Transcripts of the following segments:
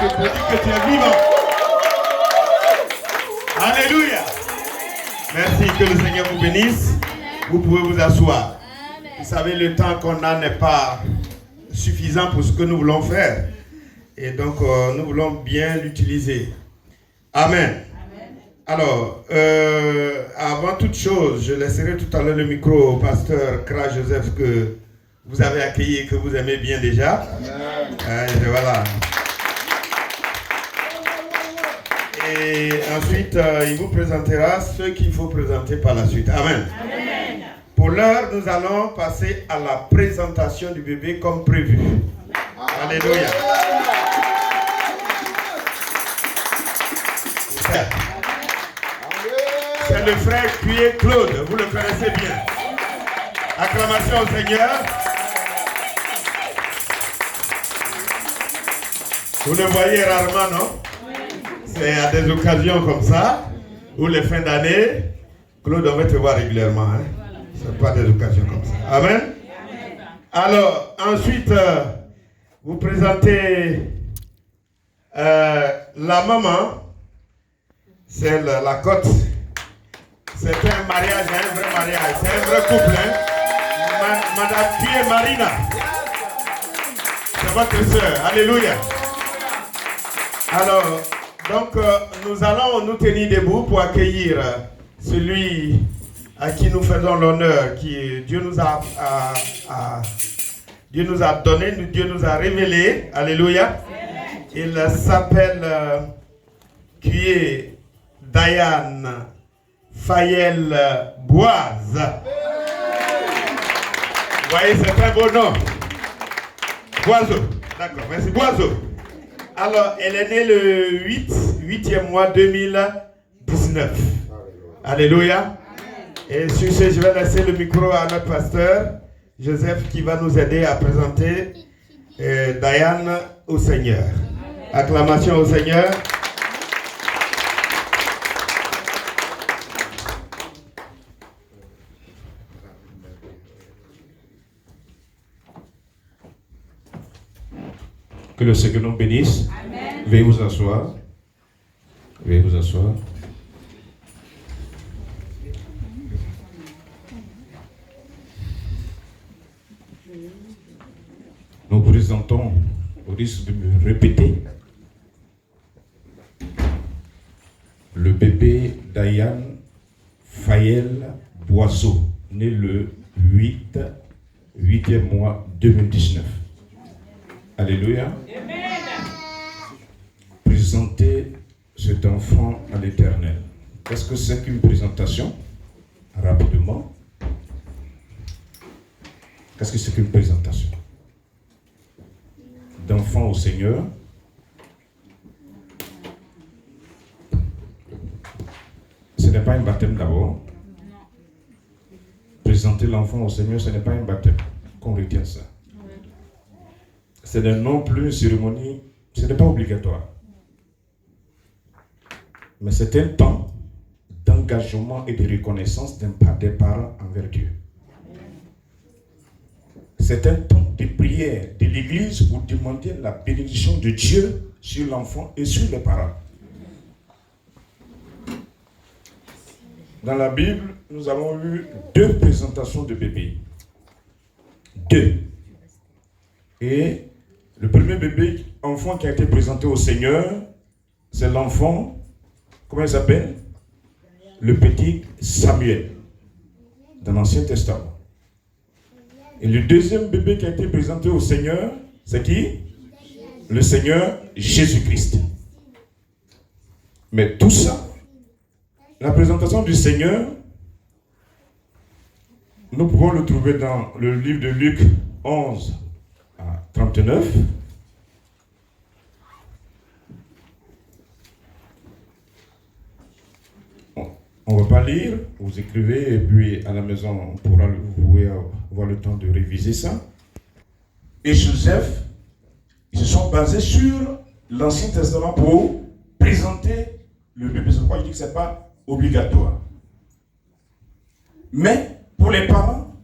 que pour dire que tu es vivant. Alléluia. Merci, que le Seigneur vous bénisse. Vous pouvez vous asseoir. Vous savez, le temps qu'on a n'est pas suffisant pour ce que nous voulons faire. Et donc, nous voulons bien l'utiliser. Amen. Alors, avant toute chose, je laisserai tout à l'heure le micro au pasteur Kra Joseph que vous avez accueilli et que vous aimez bien déjà. Voilà. Et ensuite, il vous présentera ceux qu'il faut présenter par la suite. Amen. Amen. Pour l'heure, nous allons passer à la présentation du bébé comme prévu. Alléluia. C'est le frère Cuyer Claude, vous le connaissez bien. Acclamation au Seigneur. Vous le voyez rarement, non? C'est à des occasions comme ça, ou les fins d'année, Claude, on va te voir régulièrement. Hein? Ce n'est pas des occasions comme ça. Amen. Alors, ensuite, vous présentez la maman, c'est la côte. C'est un mariage, un vrai mariage, c'est un vrai couple. Hein? Madame Cuyer Marina, c'est votre soeur. Alléluia. Alors, donc, nous allons nous tenir debout pour accueillir celui à qui nous faisons l'honneur, qui Dieu nous a donné, Dieu nous a révélé. Alléluia. Il s'appelle Cuyer Diane Fayel Boise. Vous voyez, c'est un beau nom. Boiseau. D'accord, merci. Boiseau. Alors, elle est née le 8e mois 2019. Alléluia. Et sur ce, je vais laisser le micro à notre pasteur, Joseph, qui va nous aider à présenter Diane au Seigneur. Acclamation au Seigneur. Que le Seigneur nous bénisse. Amen. Veuillez vous asseoir. Veuillez vous asseoir. Nous présentons, au risque de me répéter, le bébé Diane Fayel Boiseau, né le 8e mois 2019. Alléluia. Amen. Présenter cet enfant à l'Éternel. Qu'est-ce que c'est qu'une présentation? Rapidement. Qu'est-ce que c'est qu'une présentation d'enfant au Seigneur? Ce n'est pas un baptême d'abord. Présenter l'enfant au Seigneur, ce n'est pas un baptême. Qu'on retienne ça. Ce n'est non plus une cérémonie, ce n'est pas obligatoire. Mais c'est un temps d'engagement et de reconnaissance des parents envers Dieu. C'est un temps de prière de l'Église pour demander la bénédiction de Dieu sur l'enfant et sur les parents. Dans la Bible, nous avons eu 2 présentations de bébés. 2. Et le premier bébé, enfant qui a été présenté au Seigneur, c'est l'enfant, comment il s'appelle? Le petit Samuel, dans l'Ancien Testament. Et le deuxième bébé qui a été présenté au Seigneur, c'est qui? Le Seigneur Jésus-Christ. Mais tout ça, la présentation du Seigneur, nous pouvons le trouver dans le livre de Luc 11 à 39. On ne va pas lire, vous écrivez et puis à la maison, on pourra avoir le temps de réviser ça. Et Joseph, ils se sont basés sur l'Ancien Testament pour présenter le bébé. C'est pourquoi je dis que ce n'est pas obligatoire. Mais pour les parents,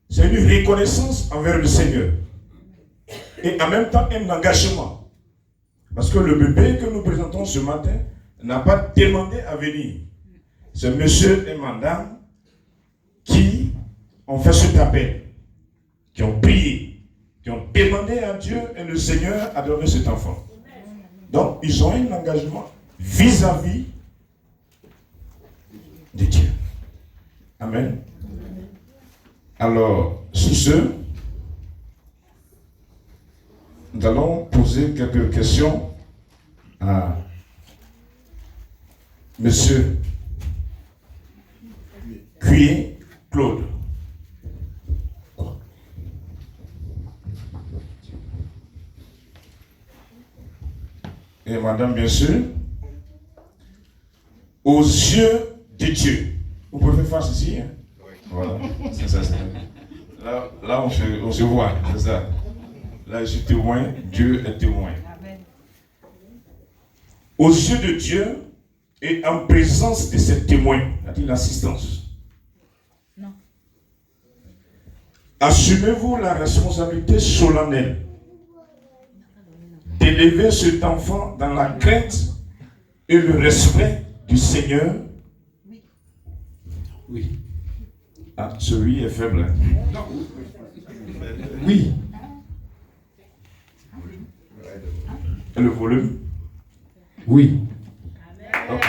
c'est une reconnaissance envers le Seigneur. Et en même temps, un engagement Parce que le bébé que nous présentons ce matin n'a pas demandé à venir. C'est monsieur et madame qui ont fait cet appel, qui ont prié, qui ont demandé à Dieu et le Seigneur a donné cet enfant. Donc, ils ont un engagement vis-à-vis de Dieu. Amen. Alors, sous ce, nous allons poser quelques questions à monsieur Cuyer Claude. Et madame, bien sûr, aux yeux de Dieu. Vous pouvez faire face ici, hein? Voilà, c'est ça. Là on se voit, c'est ça. Là, je suis témoin, Dieu est témoin. Aux yeux de Dieu et en présence de ces témoins, c'est-à-dire l'assistance. Non. Assumez-vous la responsabilité solennelle d'élever cet enfant dans la crainte et le respect du Seigneur. Oui. Ah, celui est faible. Non. Oui. Et le volume? Oui. Ok.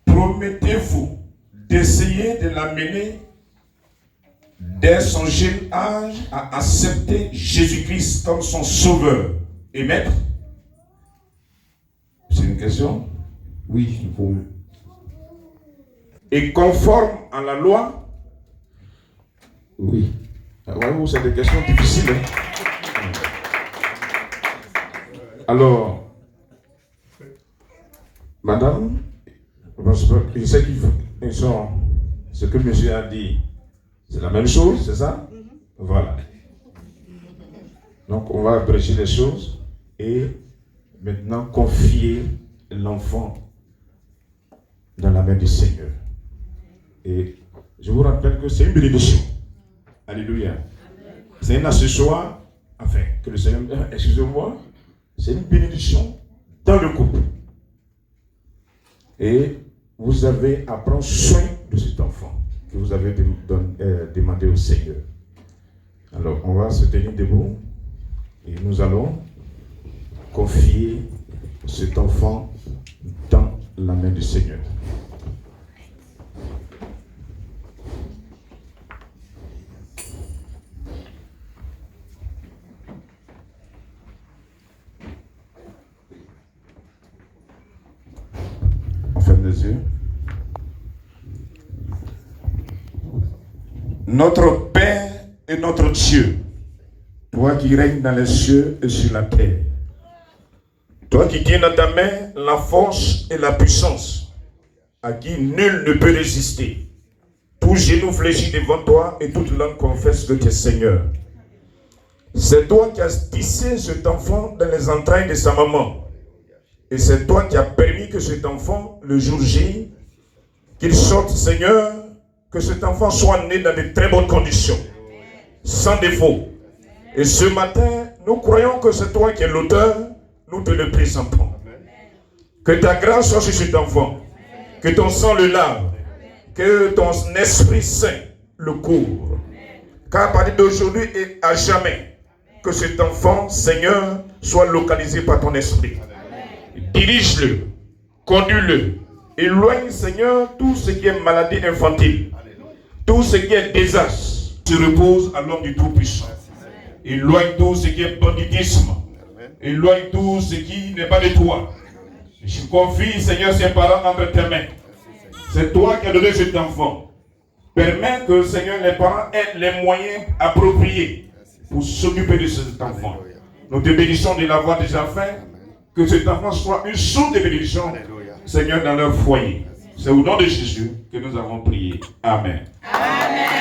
Promettez-vous d'essayer de l'amener dès son jeune âge à accepter Jésus-Christ comme son sauveur et maître? C'est une question? Oui, il faut. Et conforme à la loi? Oui. Voyez-vous, c'est des questions difficiles. Hein? Alors, madame, je sais qu'ils sont, ce que monsieur a dit, c'est la même chose, c'est ça? Voilà. Donc, on va abréger les choses et maintenant confier l'enfant dans la main du Seigneur. Et je vous rappelle que c'est une bénédiction. Alléluia. C'est un accessoire, enfin, que le Seigneur, excusez-moi, c'est une bénédiction dans le couple. Et vous avez à prendre soin de cet enfant que vous avez demandé au Seigneur. Alors, on va se tenir debout et nous allons confier cet enfant dans la main du Seigneur. On ferme les yeux. Notre Père et notre Dieu, toi qui règnes dans les cieux et sur la terre, toi qui tiens dans ta main la force et la puissance, à qui nul ne peut résister, tout genou fléchit devant toi et toute langue confesse que tu es Seigneur. C'est toi qui as tissé cet enfant dans les entrailles de sa maman. Et c'est toi qui as permis que cet enfant, le jour J, qu'il sorte, Seigneur, que cet enfant soit né dans de très bonnes conditions, sans défaut. Et ce matin, nous croyons que c'est toi qui es l'auteur, nous te le présentons. Que ta grâce soit sur cet enfant, que ton sang le lave, que ton Esprit Saint le couvre. Car à partir d'aujourd'hui et à jamais, que cet enfant, Seigneur, soit localisé par ton Esprit. Dirige-le, conduis-le, éloigne, Seigneur, tout ce qui est maladie infantile, tout ce qui est désastre, se repose à l'homme du Tout-Puissant. Éloigne tout ce qui est banditisme, éloigne tout ce qui n'est pas de toi. Je confie, Seigneur, ses parents entre tes mains. C'est toi qui as donné cet enfant. Permets que, Seigneur, les parents aient les moyens appropriés pour s'occuper de cet enfant. Nous te bénissons de l'avoir déjà fait. Que cet enfant soit une source de bénédiction, Seigneur, dans leur foyer. C'est au nom de Jésus que nous avons prié. Amen. Amen.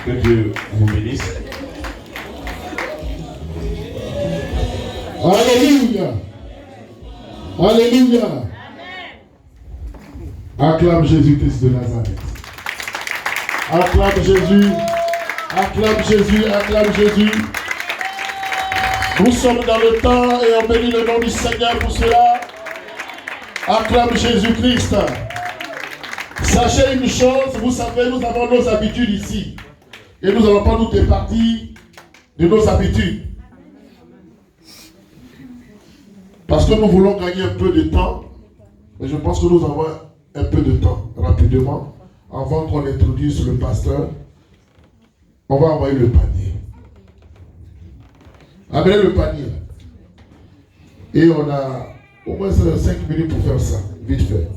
Que Dieu vous bénisse. Amen. Alléluia. Alléluia. Acclame Jésus-Christ de Nazareth. Acclame Jésus. Acclame Jésus. Acclame Jésus. Nous sommes dans le temps et on bénit le nom du Seigneur pour cela. Acclame Jésus-Christ. Sachez une chose, vous savez, nous avons nos habitudes ici. Et nous n'allons pas nous départir de nos habitudes. Parce que nous voulons gagner un peu de temps. Et je pense que nous avons un peu de temps, rapidement. Avant qu'on introduise le pasteur, on va envoyer le panier. Amenez le panier. Et on a au moins 5 minutes pour faire ça. Vite fait.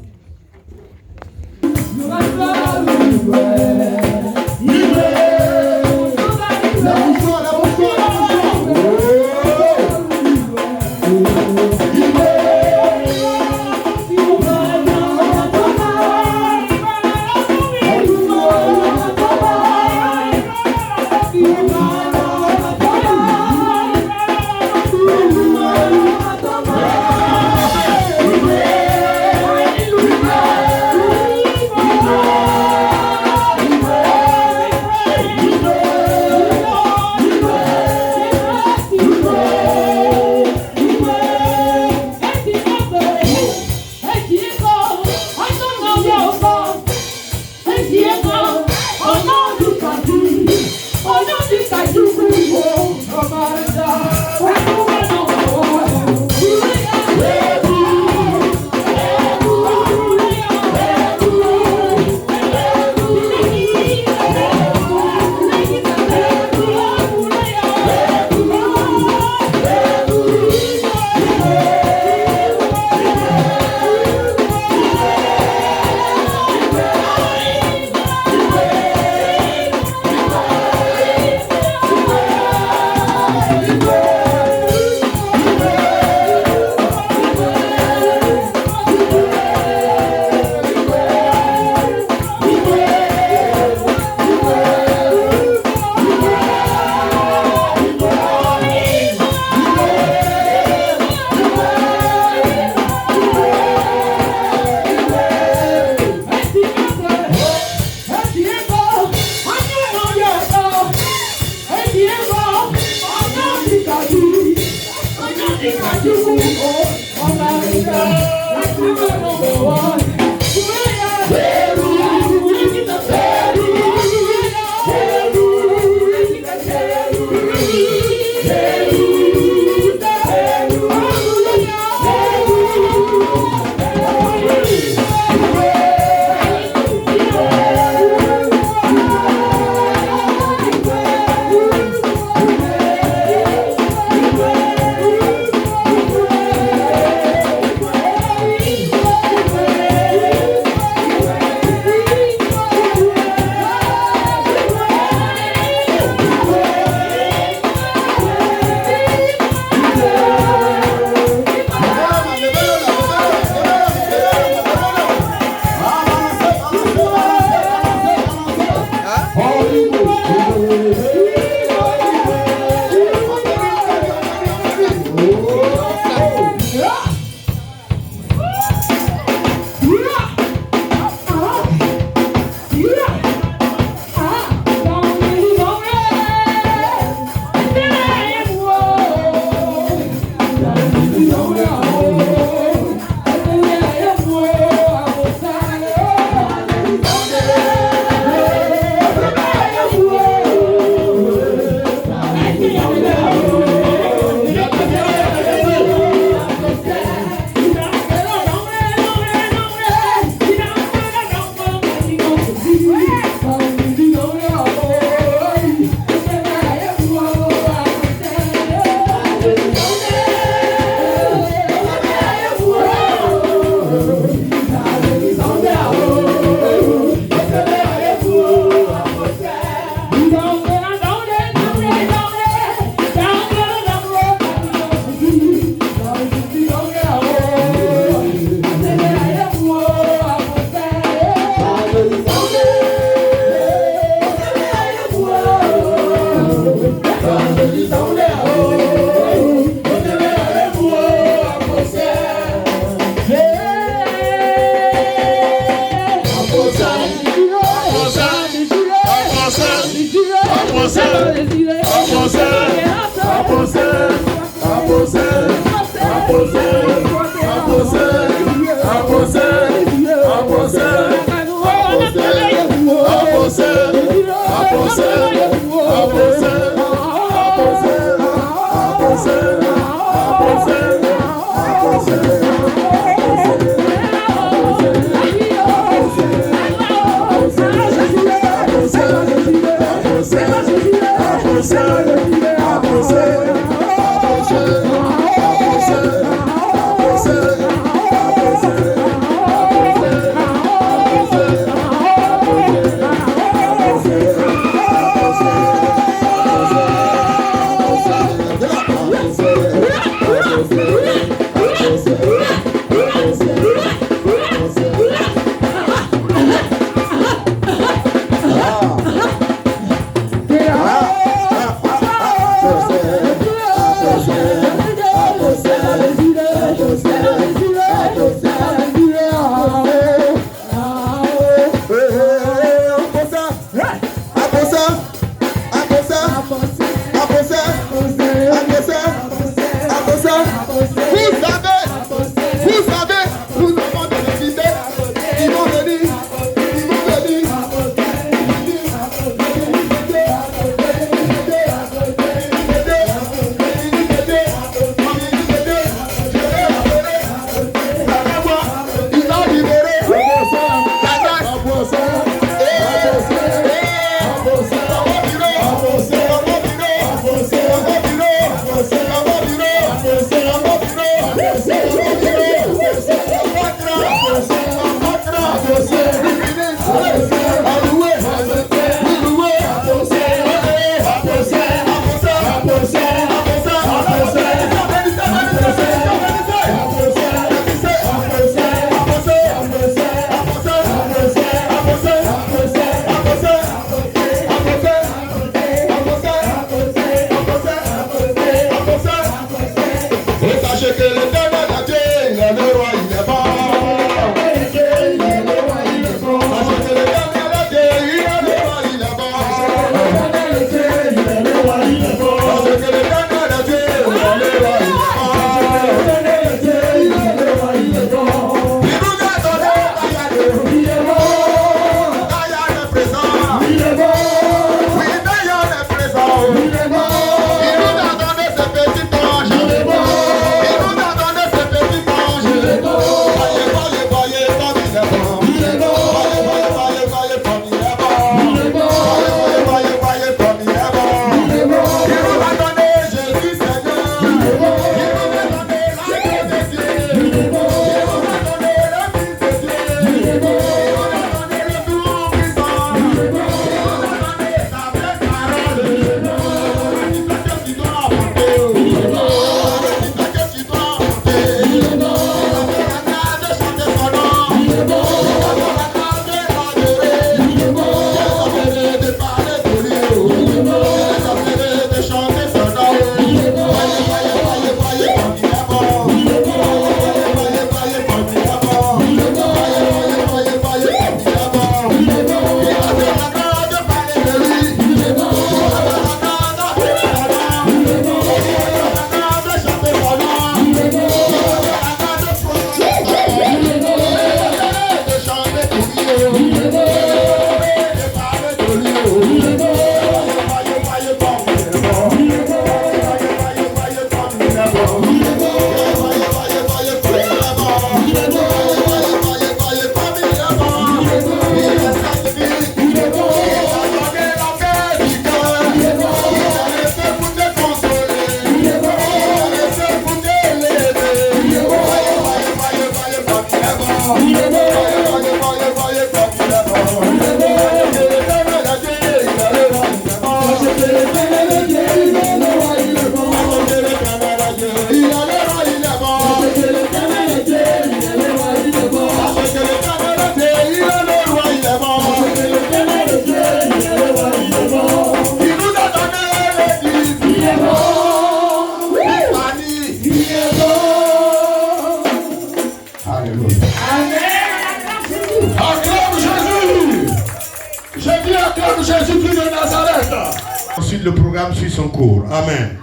Ensuite, le programme suit son cours. Amen.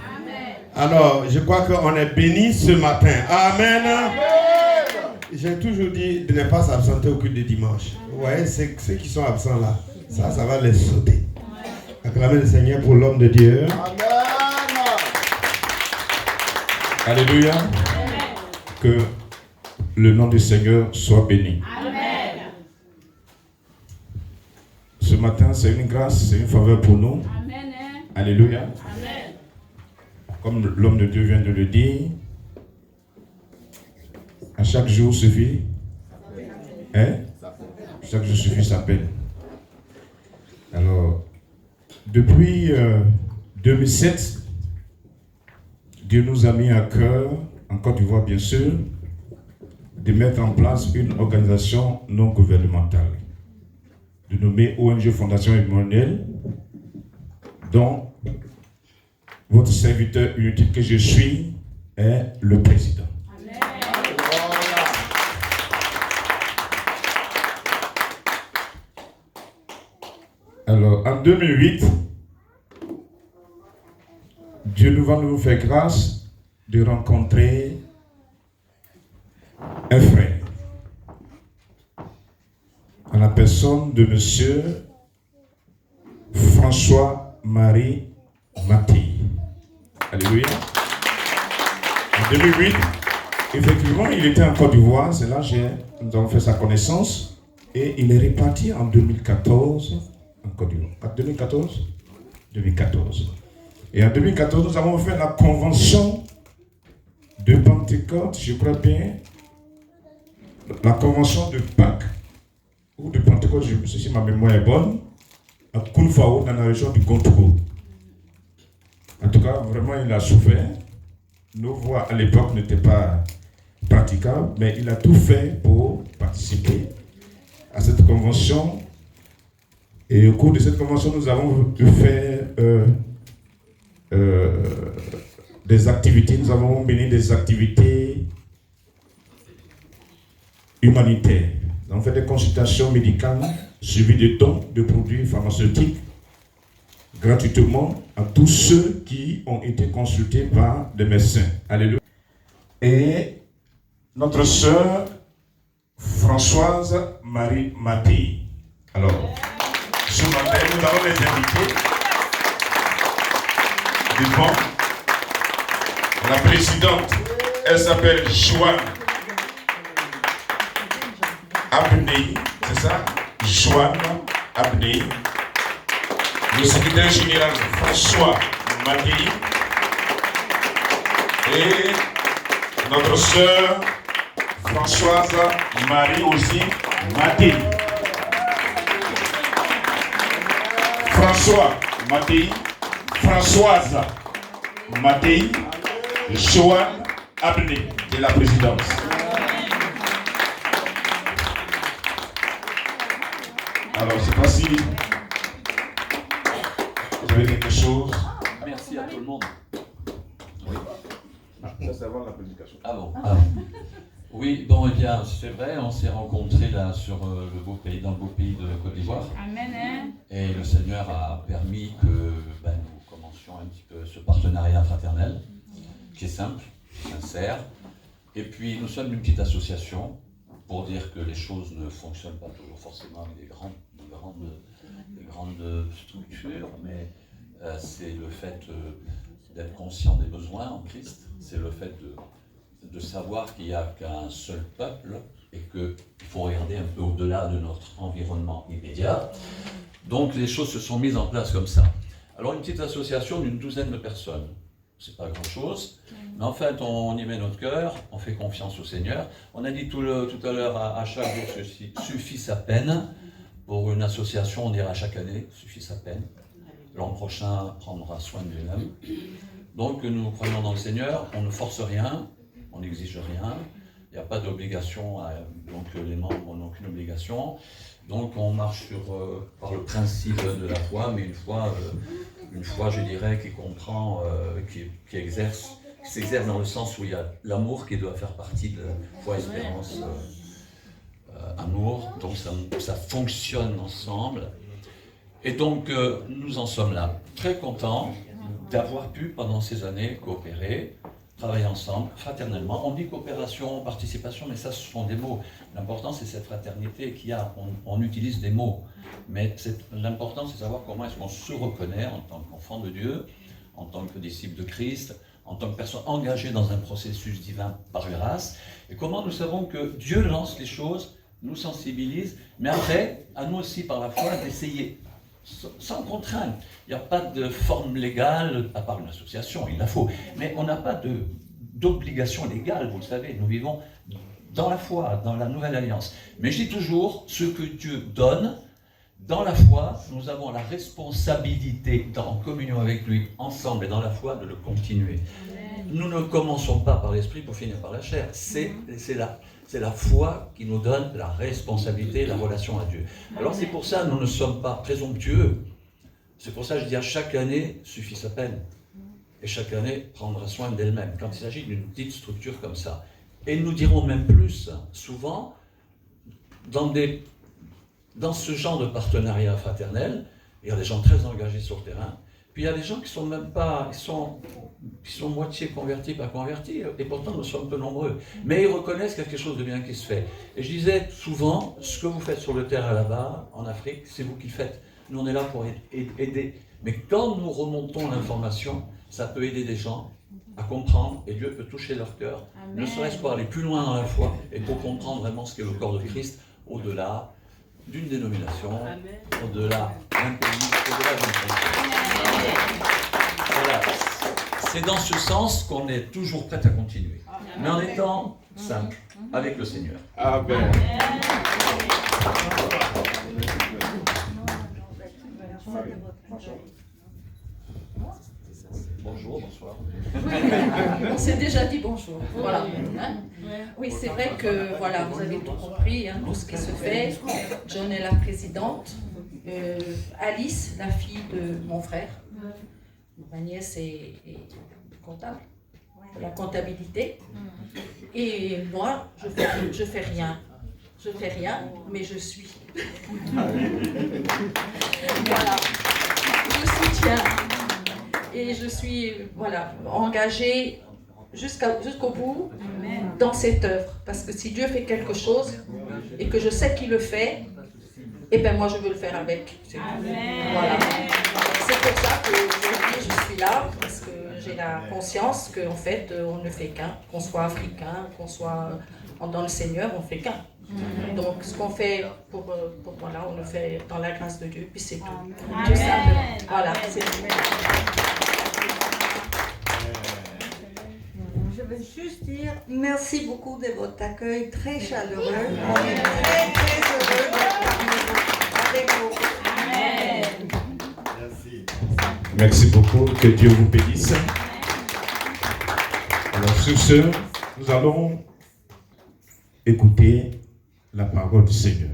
Alors, je crois qu'on est béni ce matin. Amen. J'ai toujours dit de ne pas s'absenter au culte de dimanche. Vous voyez, c'est ceux qui sont absents là. Ça va les sauter. Acclamez le Seigneur pour l'homme de Dieu. Alléluia. Que le nom du Seigneur soit béni. Amen. Ce matin, c'est une grâce, c'est une faveur pour nous. Amen. Alléluia. Amen. Comme l'homme de Dieu vient de le dire, à chaque jour suffit. Chaque jour suffit sa peine. Alors, depuis 2007, Dieu nous a mis à cœur, en Côte d'Ivoire bien sûr, de mettre en place une organisation non gouvernementale, de nommer ONG Fondation Emmanuel, dont votre serviteur inutile que je suis est le président. Amen. Alors, en 2008, Dieu nous va nous faire grâce de rencontrer un frère, en la personne de monsieur François-Marie Maté. Alléluia. En 2008, effectivement, il était en Côte d'Ivoire, c'est là que nous avons fait sa connaissance, et il est reparti en 2014 en Côte d'Ivoire. 2014 2014. Et en 2014, nous avons fait la convention de Pentecôte, je crois bien, la convention de Pâques, ou de Pentecôte, je ne sais si ma mémoire est bonne, à Koulfao, dans la région du Contour. En tout cas, vraiment, il a souffert. Nos voix à l'époque n'étaient pas praticables, mais il a tout fait pour participer à cette convention. Et au cours de cette convention, nous avons fait des activités, nous avons mené des activités humanitaires. Nous avons fait des consultations médicales suivies de dons de produits pharmaceutiques gratuitement à tous ceux qui ont été consultés par des médecins. Alléluia. Et notre sœur Françoise Marie Maté. Alors, ce matin, nous allons les inviter devant la présidente. Elle s'appelle Joanne Abnei, c'est ça? Joanne Abnei. Le secrétaire général François Maté. Et notre sœur Françoise Marie aussi Maté. François Maté, Françoise Maté, Joanne Abnei, qui est la présidence. Alors, je ne sais pas si vous avez quelque chose. Merci à tout le monde. Oui. Ça, c'est avant la prédication. Ah bon. Oui, bon, eh bien, c'est vrai, on s'est rencontrés là sur le beau pays, dans le beau pays de Côte d'Ivoire. Amen. Et le Seigneur a permis que nous commencions un petit peu ce partenariat fraternel, qui est simple, sincère. Et puis, nous sommes une petite association pour dire que les choses ne fonctionnent pas toujours forcément avec des grandes structures, mais c'est le fait d'être conscient des besoins en Christ, c'est le fait de savoir qu'il n'y a qu'un seul peuple et qu'il faut regarder un peu au-delà de notre environnement immédiat. Donc les choses se sont mises en place comme ça. Alors une petite association d'une douzaine de personnes, c'est pas grand-chose, mais en fait on y met notre cœur, on fait confiance au Seigneur. On a dit tout à l'heure, à chaque jour suffit sa peine. Pour une association, on dira chaque année, suffit sa peine. L'an prochain prendra soin de lui-même. Donc nous croyons dans le Seigneur, on ne force rien, on n'exige rien, il n'y a pas d'obligation, donc les membres n'ont aucune obligation. Donc on marche par le principe de la foi, mais une foi je dirais, qui comprend, qui s'exerce dans le sens où il y a l'amour qui doit faire partie de foi, espérance, amour, donc ça fonctionne ensemble. Et donc nous en sommes là, très contents d'avoir pu, pendant ces années, coopérer, travailler ensemble, fraternellement. On dit coopération, participation, mais ça, ce sont des mots. L'important, c'est cette fraternité qu'il y a. On utilise des mots. Mais l'important, c'est de savoir comment est-ce qu'on se reconnaît en tant qu'enfant de Dieu, en tant que disciple de Christ, en tant que personne engagée dans un processus divin par grâce, et comment nous savons que Dieu lance les choses, nous sensibilise, mais après, à nous aussi, par la foi, d'essayer, sans contrainte. Il n'y a pas de forme légale, à part une association, il la faut, mais on n'a pas d'obligation légale, vous le savez, nous vivons dans la foi, dans la nouvelle alliance. Mais je dis toujours, ce que Dieu donne, dans la foi, nous avons la responsabilité, en communion avec lui, ensemble et dans la foi, de le continuer. Amen. Nous ne commençons pas par l'esprit pour finir par la chair. C'est la foi qui nous donne la responsabilité, la relation à Dieu. Alors c'est pour ça que nous ne sommes pas présomptueux. C'est pour ça que je dis à chaque année suffit sa peine. Et chaque année prendra soin d'elle-même. Quand il s'agit d'une petite structure comme ça. Et nous dirons même plus, souvent, dans ce genre de partenariat fraternel, il y a des gens très engagés sur le terrain, puis il y a des gens qui sont même pas, qui sont moitié convertis, pas convertis, et pourtant nous sommes peu nombreux. Mais ils reconnaissent quelque chose de bien qui se fait. Et je disais souvent, ce que vous faites sur le terrain là-bas, en Afrique, c'est vous qui le faites. Nous on est là pour aider. Mais quand nous remontons l'information, ça peut aider des gens à comprendre, et Dieu peut toucher leur cœur, ne serait-ce pour aller plus loin dans la foi, et pour comprendre vraiment ce qu'est le corps de Christ, au-delà d'une dénomination, au-delà d'un pays, au-delà d'une fonction. Voilà. C'est dans ce sens qu'on est toujours prêt à continuer, mais en étant simple avec le Seigneur. Amen. Bonjour, bonsoir. On s'est déjà dit bonjour. Voilà. Hein? Oui, c'est vrai que voilà, vous avez tout compris, hein, tout ce qui se fait. John est la présidente. Alice, la fille de mon frère. Ma nièce est comptable. La comptabilité. Et moi, je fais rien. Je fais rien, mais je suis. Voilà. Je soutiens. Et je suis engagée jusqu'au bout dans cette œuvre. Parce que si Dieu fait quelque chose et que je sais qu'il le fait, eh bien moi je veux le faire avec. Voilà. C'est pour ça que je suis là, parce que j'ai la conscience qu'en fait on ne fait qu'un, qu'on soit africain, qu'on soit dans le Seigneur, on ne fait qu'un. Donc ce qu'on fait pour voilà, on le fait dans la grâce de Dieu, puis c'est tout. Tout simplement. Voilà, c'est tout. Je veux juste dire merci beaucoup de votre accueil très chaleureux. On est très très heureux d'être avec vous. Merci. Merci beaucoup, que Dieu vous bénisse. Alors sur ce, nous allons écouter la parole du Seigneur.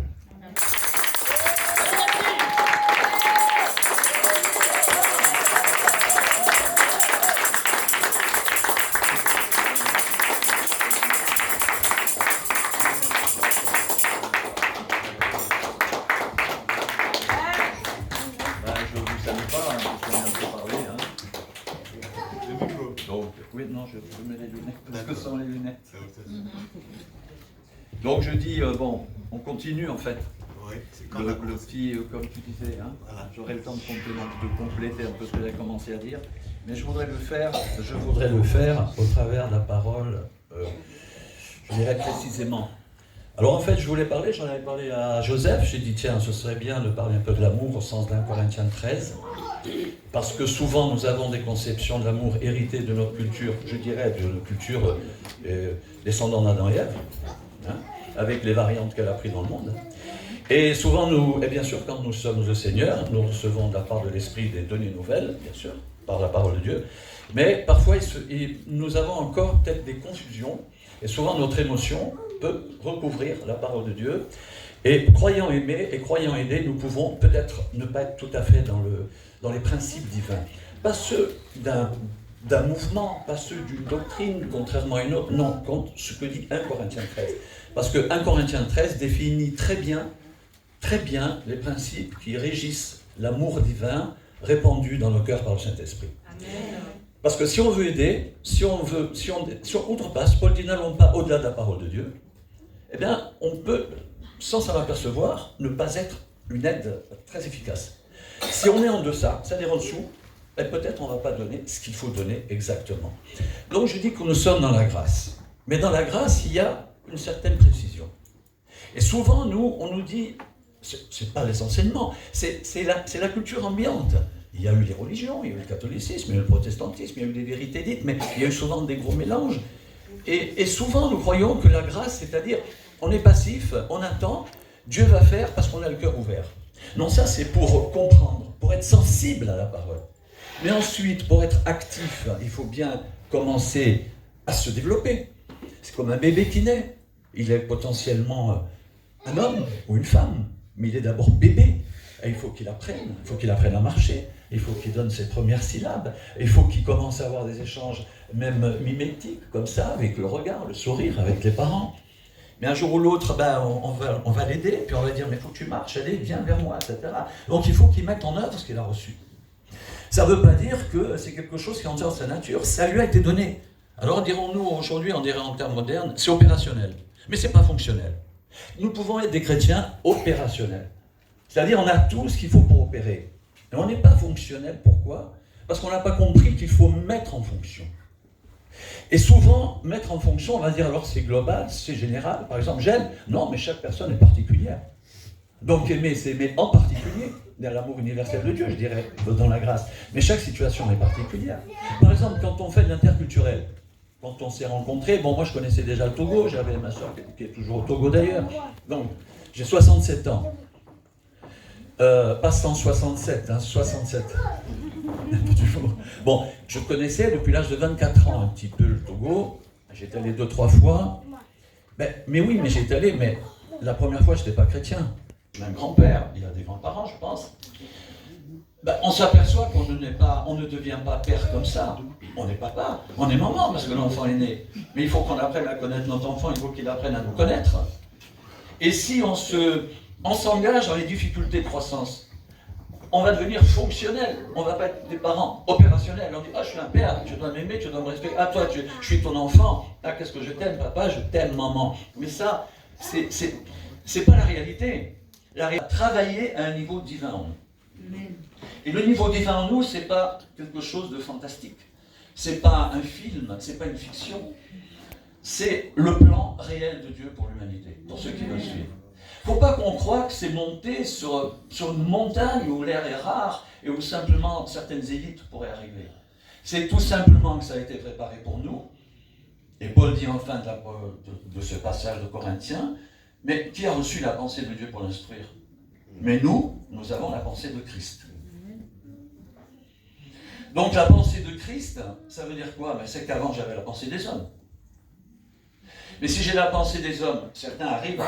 Donc je dis, on continue en fait. Oui, c'est quand le petit, comme tu disais, hein, voilà. J'aurai le temps de compléter un peu ce que j'ai commencé à dire, mais je voudrais le faire au travers de la parole, je dirais précisément. Alors en fait, j'en avais parlé à Joseph, j'ai dit tiens, ce serait bien de parler un peu de l'amour au sens d'1 Corinthiens 13, parce que souvent nous avons des conceptions de l'amour héritées de notre culture, je dirais de notre culture descendant d'Adam et Ève, hein, avec les variantes qu'elle a prises dans le monde. Et souvent, et bien sûr, quand nous sommes au Seigneur, nous recevons de la part de l'Esprit des données nouvelles, bien sûr, par la parole de Dieu, mais parfois nous avons encore peut-être des confusions, et souvent notre émotion peut recouvrir la parole de Dieu, et croyant aimer et croyant aider, nous pouvons peut-être ne pas être tout à fait dans les principes divins. Pas ceux d'un mouvement, pas ceux d'une doctrine, contrairement à une autre, non, contre ce que dit 1 Corinthiens 13. Parce que 1 Corinthiens 13 définit très bien les principes qui régissent l'amour divin répandu dans nos cœurs par le Saint-Esprit. Parce que si on veut aider, si on outrepasse, Paul dit n'allons pas au-delà de la parole de Dieu, eh bien, on peut, sans s'en apercevoir, ne pas être une aide très efficace. Si on est en deçà, c'est-à-dire en dessous, ben peut-être on ne va pas donner ce qu'il faut donner exactement. Donc je dis que nous sommes dans la grâce. Mais dans la grâce, il y a une certaine précision. Et souvent, nous, on nous dit, ce n'est pas les enseignements, c'est la culture ambiante. Il y a eu les religions, il y a eu le catholicisme, il y a eu le protestantisme, il y a eu des vérités dites, mais il y a eu souvent des gros mélanges. Et souvent, nous croyons que la grâce, c'est-à-dire, on est passif, on attend, Dieu va faire parce qu'on a le cœur ouvert. Non, ça c'est pour comprendre, pour être sensible à la parole. Mais ensuite, pour être actif, il faut bien commencer à se développer. C'est comme un bébé qui naît. Il est potentiellement un homme ou une femme, mais il est d'abord bébé. Et il faut qu'il apprenne à marcher, il faut qu'il donne ses premières syllabes, il faut qu'il commence à avoir des échanges même mimétiques, comme ça, avec le regard, le sourire, avec les parents. Mais un jour ou l'autre, ben, on va l'aider, puis on va dire, mais il faut que tu marches, allez, viens vers moi, etc. Donc il faut qu'il mette en œuvre ce qu'il a reçu. Ça ne veut pas dire que c'est quelque chose qui est en dehors de sa nature, ça lui a été donné. Alors dirons-nous aujourd'hui, on dirait en termes modernes, c'est opérationnel, mais ce n'est pas fonctionnel. Nous pouvons être des chrétiens opérationnels. C'est-à-dire on a tout ce qu'il faut pour opérer. Et on n'est pas fonctionnel, pourquoi ? Parce qu'on n'a pas compris qu'il faut mettre en fonction. Et souvent, mettre en fonction, on va dire alors c'est global, c'est général. Par exemple, j'aime. Non, mais chaque personne est particulière. Donc aimer, c'est aimer en particulier. Il y a l'amour universel de Dieu, je dirais, dans la grâce. Mais chaque situation est particulière. Par exemple, quand on fait de l'interculturel, quand on s'est rencontrés, bon, moi je connaissais déjà le Togo, j'avais ma soeur qui est toujours au Togo d'ailleurs. Donc, j'ai 67 ans. Pas 167, hein, 67. Bon, je connaissais depuis l'âge de 24 ans un petit peu le Togo. J'étais allé 2-3 fois. Mais oui, mais j'étais allé, mais la première fois, je n'étais pas chrétien. J'ai un grand-père, il a des grands-parents, je pense. On s'aperçoit qu'on ne devient pas père comme ça. On est papa, on est maman parce que l'enfant est né. Mais il faut qu'on apprenne à connaître notre enfant, il faut qu'il apprenne à nous connaître. Et si on s'engage dans les difficultés de croissance, on va devenir fonctionnel, on ne va pas être des parents opérationnels. On dit, je suis un père, tu dois m'aimer, tu dois me respecter. Toi, je suis ton enfant. Qu'est-ce que je t'aime, papa, je t'aime, maman. Mais ça, c'est pas la réalité. La réalité, travailler à un niveau divin en nous. Et le niveau divin en nous, c'est pas quelque chose de fantastique. C'est pas un film, c'est pas une fiction. C'est le plan réel de Dieu pour l'humanité, pour ceux qui veulent suivre. Il ne faut pas qu'on croie que c'est monté sur une montagne où l'air est rare et où simplement certaines élites pourraient arriver. C'est tout simplement que ça a été préparé pour nous. Et Paul dit enfin de ce passage de Corinthiens, mais qui a reçu la pensée de Dieu pour l'instruire ? Mais nous avons la pensée de Christ. Donc la pensée de Christ, ça veut dire quoi ? C'est qu'avant j'avais la pensée des hommes. Mais si j'ai la pensée des hommes, certains arrivent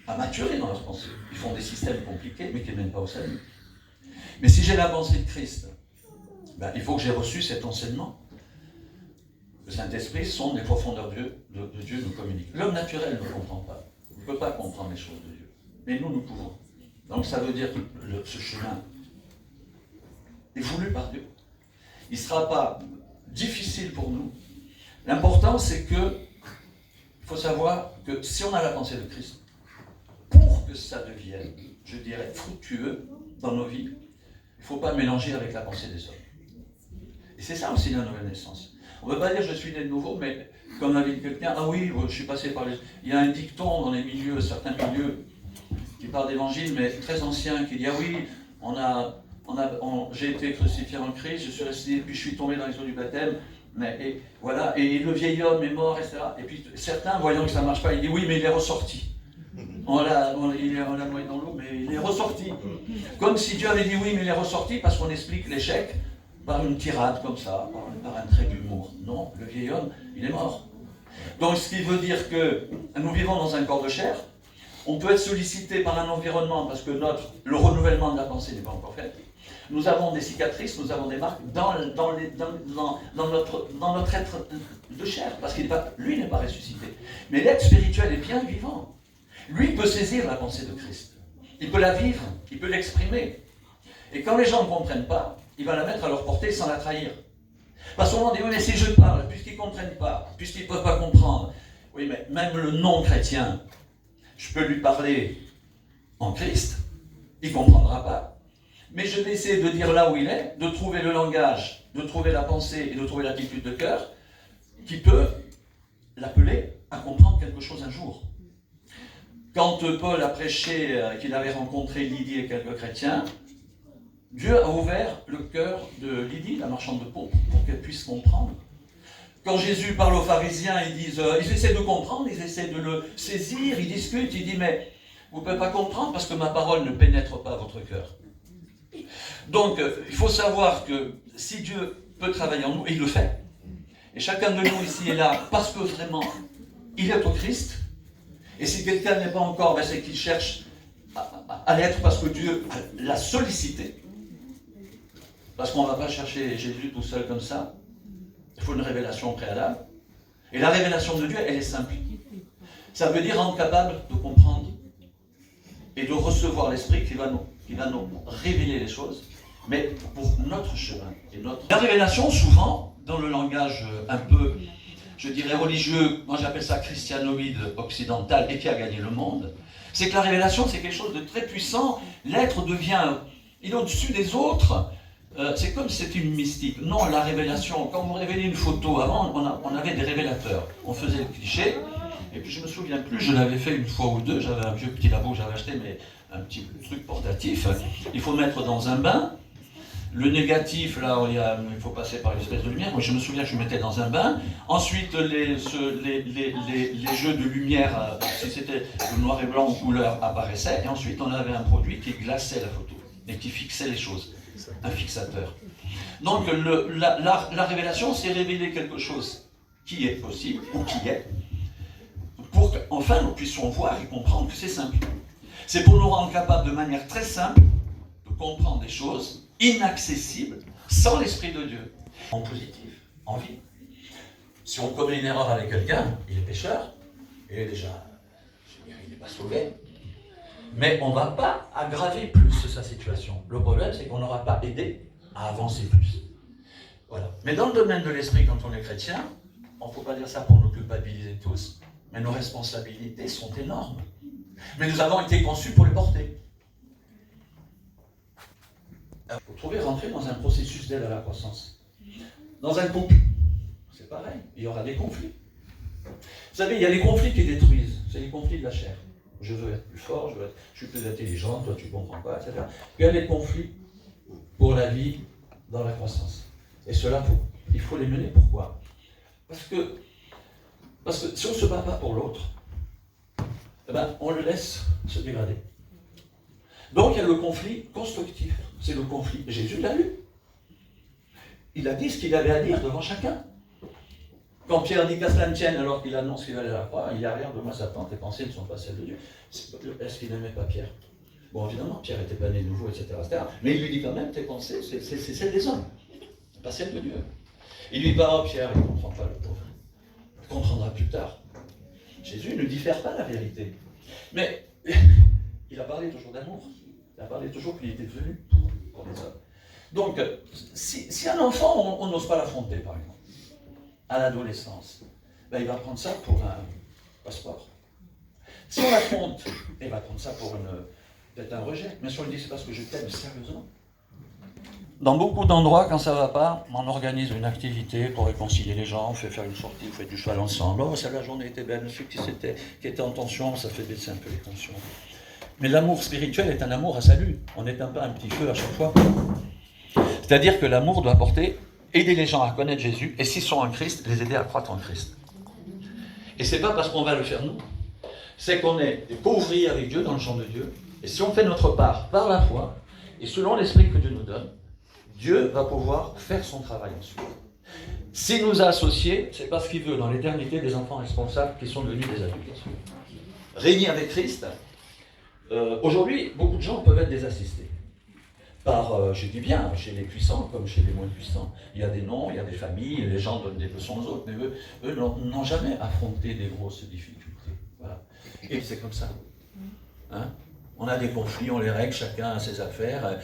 à maturer dans leur pensée. Ils font des systèmes compliqués, mais qui ne mènent pas au salut. Mais si j'ai la pensée de Christ, il faut que j'ai reçu cet enseignement. Le Saint-Esprit sonde les profondeurs de Dieu nous communique. L'homme naturel ne comprend pas. Il ne peut pas comprendre les choses de Dieu. Mais nous pouvons. Donc ça veut dire que ce chemin est voulu par Dieu. Il ne sera pas difficile pour nous. L'important, c'est que il faut savoir que si on a la pensée de Christ, pour que ça devienne, je dirais, fructueux dans nos vies, il ne faut pas mélanger avec la pensée des hommes. Et c'est ça aussi la nouvelle naissance. On ne veut pas dire je suis né de nouveau, mais comme avait dit quelqu'un, oui, je suis passé par les... Il y a un dicton dans les milieux, certains milieux, qui parle d'évangile, mais très ancien, qui dit, oui, j'ai été crucifié en Christ, je suis resté, puis je suis tombé dans les eaux du baptême, et voilà, et le vieil homme est mort, etc. Et puis certains, voyant que ça ne marche pas, ils disent, oui, mais il est ressorti. On l'a noyé dans l'eau, mais il est ressorti. Comme si Dieu avait dit oui, mais il est ressorti parce qu'on explique l'échec par une tirade comme ça, par un trait d'humour. Non, le vieil homme, il est mort. Donc ce qui veut dire que nous vivons dans un corps de chair, on peut être sollicité par un environnement parce que le renouvellement de la pensée n'est pas encore fait. Nous avons des cicatrices, nous avons des marques dans notre être de chair, parce qu'il lui n'est pas ressuscité. Mais l'être spirituel est bien vivant. Lui peut saisir la pensée de Christ. Il peut la vivre, il peut l'exprimer. Et quand les gens ne comprennent pas, il va la mettre à leur portée sans la trahir. Parce qu'on dit, oui, mais si je parle, puisqu'ils ne comprennent pas, puisqu'ils ne peuvent pas comprendre, oui, mais même le non-chrétien, je peux lui parler en Christ, il ne comprendra pas. Mais je vais essayer de dire là où il est, de trouver le langage, de trouver la pensée et de trouver l'attitude de cœur qui peut l'appeler à comprendre quelque chose un jour. Quand Paul a prêché qu'il avait rencontré Lydie et quelques chrétiens, Dieu a ouvert le cœur de Lydie, la marchande de peau, pour qu'elle puisse comprendre. Quand Jésus parle aux pharisiens, ils essaient de comprendre, ils essaient de le saisir, ils discutent, il dit, mais vous ne pouvez pas comprendre parce que ma parole ne pénètre pas votre cœur. Donc, il faut savoir que si Dieu peut travailler en nous, et il le fait, et chacun de nous ici est là parce que vraiment, il est au Christ, et si quelqu'un n'est pas encore, c'est qu'il cherche à l'être parce que Dieu l'a sollicité. Parce qu'on ne va pas chercher Jésus tout seul comme ça. Il faut une révélation préalable. Et la révélation de Dieu, elle est simple. Ça veut dire rendre capable de comprendre et de recevoir l'Esprit qui va nous révéler les choses, mais pour notre chemin. La révélation, souvent, dans le langage un peu, je dirais, religieux, moi j'appelle ça christianoïde occidental, et qui a gagné le monde, c'est que la révélation, c'est quelque chose de très puissant. L'être devient, il est au-dessus des autres. C'est comme si c'était une mystique. Non, la révélation, quand vous révélez une photo, avant, on avait des révélateurs. On faisait le cliché, et puis je me souviens plus, je l'avais fait une fois ou deux, j'avais un vieux petit labo que j'avais acheté, mais un petit truc portatif. Il faut mettre dans un bain. Le négatif, là, il faut passer par une espèce de lumière. Moi, je me souviens que je mettais dans un bain. Ensuite, les jeux de lumière, si c'était le noir et blanc ou couleur, apparaissaient. Et ensuite, on avait un produit qui glaçait la photo et qui fixait les choses. Un fixateur. Donc, la révélation, c'est révéler quelque chose qui est possible ou qui est, pour qu'enfin nous puissions voir et comprendre que c'est simple. C'est pour nous rendre capables de manière très simple de comprendre des choses inaccessible, sans l'Esprit de Dieu. En positif, en vie. Si on commet une erreur avec quelqu'un, il est pécheur, il est déjà, il n'est pas sauvé. Mais on ne va pas aggraver plus sa situation. Le problème, c'est qu'on n'aura pas aidé à avancer plus. Voilà. Mais dans le domaine de l'esprit, quand on est chrétien, on ne faut pas dire ça pour nous culpabiliser tous, mais nos responsabilités sont énormes. Mais nous avons été conçus pour les porter. Vous trouvez rentrer dans un processus d'aide à la croissance. Dans un couple, c'est pareil, il y aura des conflits. Vous savez, il y a les conflits qui détruisent, c'est les conflits de la chair. Je veux être plus fort, je suis plus intelligent, toi tu ne comprends pas, etc. Il y a les conflits pour la vie dans la croissance. Et cela, il faut les mener. Pourquoi ? Parce que si on ne se bat pas pour l'autre, eh ben, on le laisse se dégrader. Donc il y a le conflit constructif. C'est le conflit. Jésus l'a eu. Il a dit ce qu'il avait à dire devant chacun. Quand Pierre dit qu'à cela ne tienne alors qu'il annonce qu'il va aller à la croix, il y a rien de moi Satan, tes pensées ne sont pas celles de Dieu. Est-ce qu'il n'aimait pas Pierre ? Bon, évidemment, Pierre n'était pas né de nouveau, etc., etc. Mais il lui dit quand même, tes pensées, c'est celles des hommes, pas celles de Dieu. Il lui dit, Pierre, il ne comprend pas le pauvre. Il comprendra plus tard. Jésus ne diffère pas la vérité. Mais il a parlé toujours d'amour. Il a parlé toujours qu'il était venu pour les hommes. Donc, si un enfant, on n'ose pas l'affronter, par exemple, à l'adolescence, ben, il va prendre ça pour un passeport. Si on l'affronte, il va prendre ça pour peut-être un rejet. Mais si on lui dit c'est parce que je t'aime sérieusement. Dans beaucoup d'endroits, quand ça ne va pas, on organise une activité pour réconcilier les gens, on fait faire une sortie, on fait du cheval ensemble. Oh, ça, la journée était belle, celui qui était en tension, ça fait baisser un peu les tensions. Mais l'amour spirituel est un amour à salut. On n'éteint pas un petit feu à chaque fois. C'est-à-dire que l'amour doit aider les gens à connaître Jésus, et s'ils sont en Christ, les aider à croître en Christ. Et c'est pas parce qu'on va le faire nous, c'est qu'on est des co-ouvriers avec Dieu dans le champ de Dieu, et si on fait notre part par la foi, et selon l'esprit que Dieu nous donne, Dieu va pouvoir faire son travail ensuite. S'il nous a associés, c'est parce qu'il veut dans l'éternité des enfants responsables qui sont devenus des adultes. Régner avec Christ, aujourd'hui, beaucoup de gens peuvent être des assistés. Je dis bien, chez les puissants comme chez les moins puissants. Il y a des noms, il y a des familles, les gens donnent des leçons aux autres, mais eux n'ont jamais affronté des grosses difficultés. Voilà. Et c'est comme ça. Hein ? On a des conflits, on les règle, chacun a ses affaires,